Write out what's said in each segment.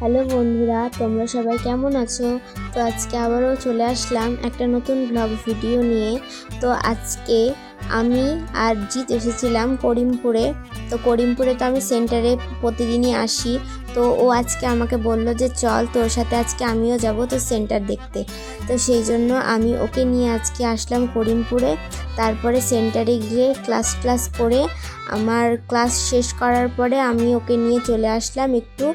Hello বন্ধুরা, তোমরা সবাই কেমন আছো? তো আজকে আবারও চলে আসলাম একটা নতুন ব্লগ ভিডিও নিয়ে। তো আজকে আমি আর জিৎ এসেছিলাম করিমপুরে। তো করিমপুরে তো আমি সেন্টারে প্রতিদিনই আসি। তো ও আজকে আমাকে বললো যে চল তোর সাথে আজকে আমিও যাব তো সেন্টার দেখতে। তো সেই জন্য আমি ওকে নিয়ে আজকে আসলাম করিমপুরে। তারপরে সেন্টারে গিয়ে ক্লাস করে আমার ক্লাস শেষ করার পরে আমি ওকে নিয়ে চলে আসলাম একটু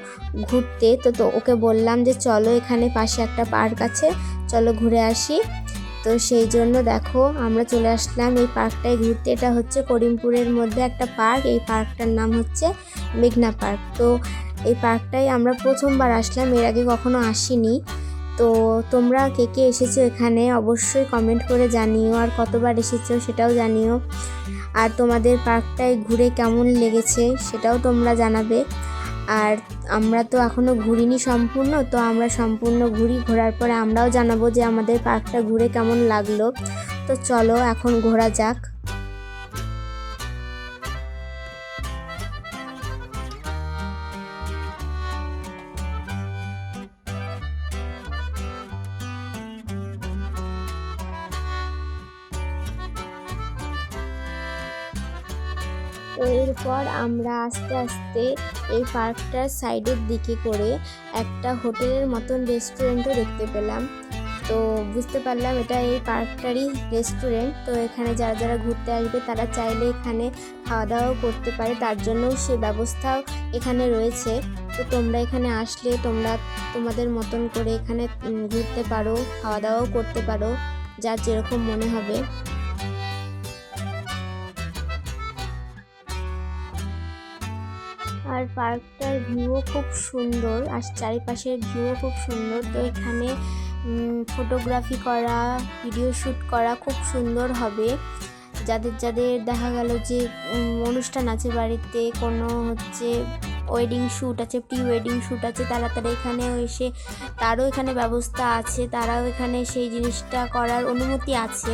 ঘুরতে। তো ওকে বললাম যে চলো এখানে পাশে একটা পার্ক আছে, চলো ঘুরে আসি। তো সেই জন্য দেখো আমরা চলে আসলাম এই পার্কটায় ঘুরতে। এটা হচ্ছে করিমপুরের মধ্যে একটা পার্ক। এই পার্কটার নাম হচ্ছে মেঘনা পার্ক। তো এই পার্কটায় আমরা প্রথমবার আসলাম, এর আগে কখনো আসিনি। তো তোমরা কে কে এসেছো এখানে অবশ্যই কমেন্ট করে জানিও, আর কতবার এসেছো সেটাও জানিও। আর তোমাদের পার্কটায় ঘুরে কেমন লেগেছে সেটাও তোমরা জানাবে। আর আমরা তো এখনও ঘুরিনি সম্পূর্ণ, তো আমরা সম্পূর্ণ ঘোরার পরে আমরাও জানাবো যে আমাদের পার্কটা ঘুরে কেমন লাগলো। তো চলো এখন ঘোরা যাক। তো এরপর আমরা আস্তে আস্তে এই পার্কটার সাইডের দিকে করে একটা হোটেলের মতন রেস্টুরেন্টও দেখতে পেলাম। তো বুঝতে পারলাম এটা এই পার্কটারই রেস্টুরেন্ট। তো এখানে যারা যারা ঘুরতে আসবে তারা চাইলে এখানে খাওয়া দাওয়াও করতে পারে, তার জন্যও সে ব্যবস্থাও এখানে রয়েছে। তো তোমরা এখানে আসলে তোমরা তোমাদের মতন করে এখানে ঘুরতে পারো, খাওয়া দাওয়াও করতে পারো, যার যেরকম মনে হবে। আর পার্কটার ভিউও খুব সুন্দর, আর চারিপাশের ভিউও খুব সুন্দর। তো এখানে ফটোগ্রাফি করা, ভিডিও শ্যুট করা খুব সুন্দর হবে। যাদের যাদের দেখা গেল যে অনুষ্ঠান আছে বাড়িতে, কোনো হচ্ছে ওয়েডিং শ্যুট আছে, প্রি ওয়েডিং শ্যুট আছে, তারা এখানে এসে তারও এখানে ব্যবস্থা আছে, তারাও এখানে সেই জিনিসটা করার অনুমতি আছে।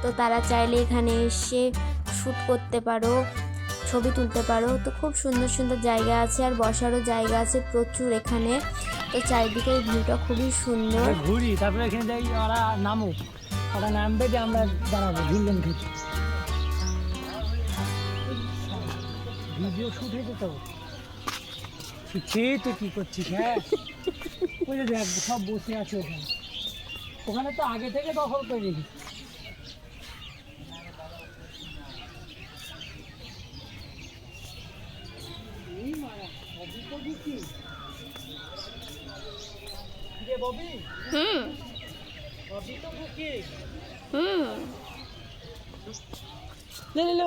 তো তারা চাইলে এখানে এসে শ্যুট করতে পারো, ছবি তুলতে পারো। তো খুব সুন্দর সুন্দর জায়গা আছে, আর বসারও জায়গা আছে প্রচুর এখানে। তো চারিদিকের ভিউটা খুবই সুন্দর। ঘুরি, তারপরে এখানে যাই, ওরা নামুক, ওরা নামবে যে আমরা দাঁড়াবো ঘুরলেন খেতে। ভিডিও শুট হয়েছে তো খেয়ে তো কি করছিস? হ্যাঁ, ওই যে দেখ সব বসে আছে ওখানে, ওখানে তো আগে থেকে দখল করে রেখেছি।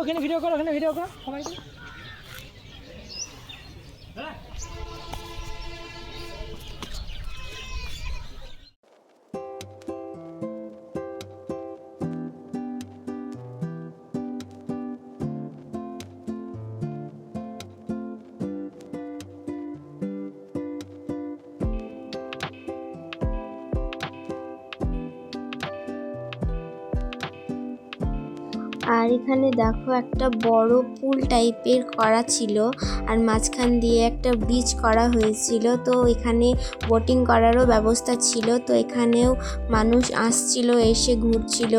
ওখানে ভিডিও করো, ওখানে ভিডিও করো সবাই। আর এখানে দেখো একটা বড় পুল টাইপের করা ছিল, আর মাঝখান দিয়ে একটা ব্রিজ করা হয়েছিল। তো এখানে বোটিং করারও ব্যবস্থা ছিল। তো এখানেও মানুষ আসছিল, এসে ঘুরছিল,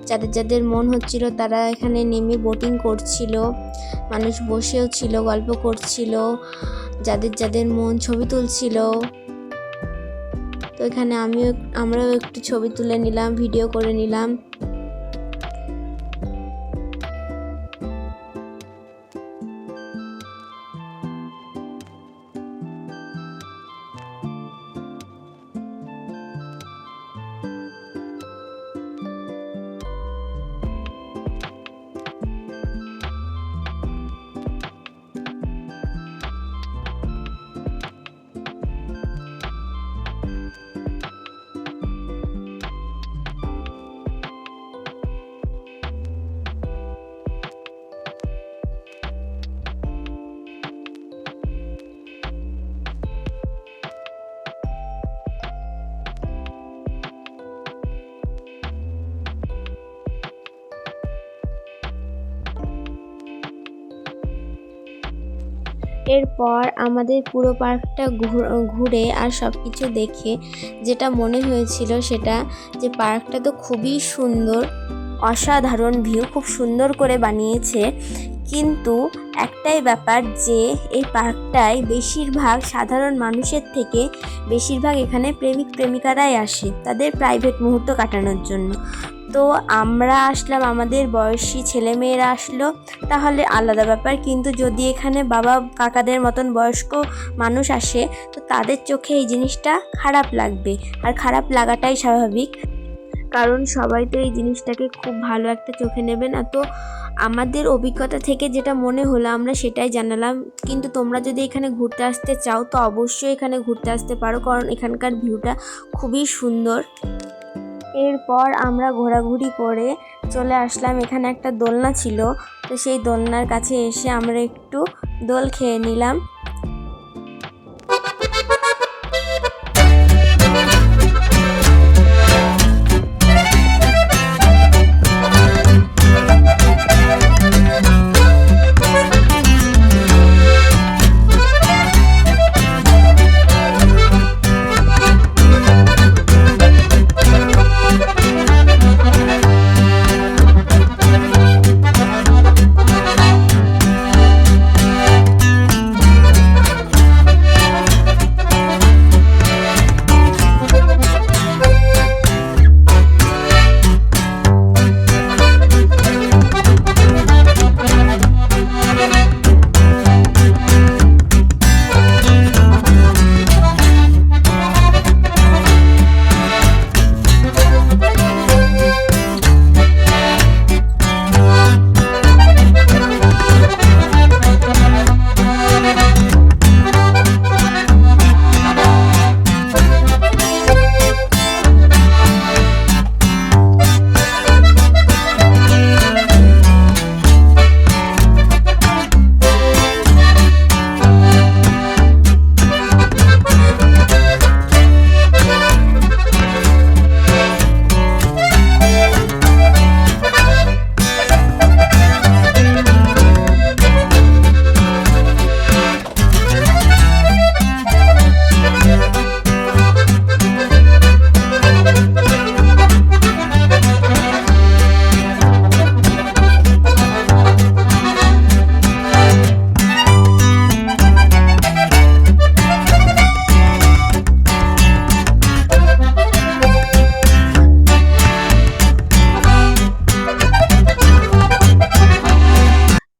যাদের যাদের মন হচ্ছিল তারা এখানে নেমে বোটিং করছিল। মানুষ বসেও ছিল, গল্প করছিল, যাদের যাদের মন ছবি তুলছিল। তো এখানে আমরাও একটু ছবি তুলে নিলাম, ভিডিও করে নিলাম। এরপর আমাদের পুরো পার্কটা ঘুরে আর সব কিছু দেখে যেটা মনে হয়েছিল সেটা যে পার্কটা তো খুবই সুন্দর, অসাধারণ ভিউ, খুব সুন্দর করে বানিয়েছে। কিন্তু একটাই ব্যাপার যে এই পার্কটায় বেশিরভাগ সাধারণ মানুষের থেকে বেশিরভাগ এখানে প্রেমিক প্রেমিকারাই আসে তাদের প্রাইভেট মুহূর্ত কাটানোর জন্য। তো আমরা আসলাম, আমাদের বয়সী ছেলেমেয়েরা আসলো তাহলে আলাদা ব্যাপার, কিন্তু যদি এখানে বাবা কাকাদের মতন বয়স্ক মানুষ আসে তো তাদের চোখে এই জিনিসটা খারাপ লাগবে, আর খারাপ লাগাটাই স্বাভাবিক, কারণ সবাই তো এই জিনিসটাকে খুব ভালো একটা চোখে নেবে না। তো আমাদের অভিজ্ঞতা থেকে যেটা মনে হলো আমরা সেটাই জানালাম। কিন্তু তোমরা যদি এখানে ঘুরতে আসতে চাও তো অবশ্যই এখানে ঘুরতে আসতে পারো, কারণ এখানকার ভিউটা খুবই সুন্দর। এরপর আমরা ঘোরাঘুরি করে চলে আসলাম, এখানে একটা দোলনা ছিল, তো সেই দোলনার কাছে এসে আমরা একটু দোল খেয়ে নিলাম।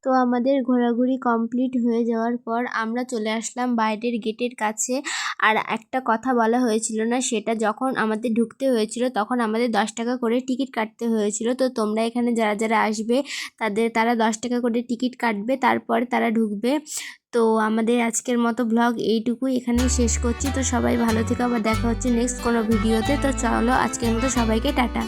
তো আমাদের ঘোরাঘুরি কমপ্লিট হয়ে যাওয়ার পর আমরা চলে আসলাম বাইরের গেটের কাছে। আর একটা কথা বলা হয়েছিল না, সেটা যখন আমাদের ঢুকতে হয়েছিল তখন আমাদের 10 টাকা করে টিকিট কাটতে হয়েছিল। তো তোমরা এখানে যারা যারা আসবে তারা 10 টাকা করে টিকিট কাটবে, তারপর তারা ঢুকবে। তো আমাদের আজকের মতো ব্লগ এইটুকুই, এখানেই শেষ করছি। তো সবাই ভালো থেকো, আবার দেখা হচ্ছে নেক্সট কোনো ভিডিওতে। তো চলো আজকের মতো সবাইকে টাটা।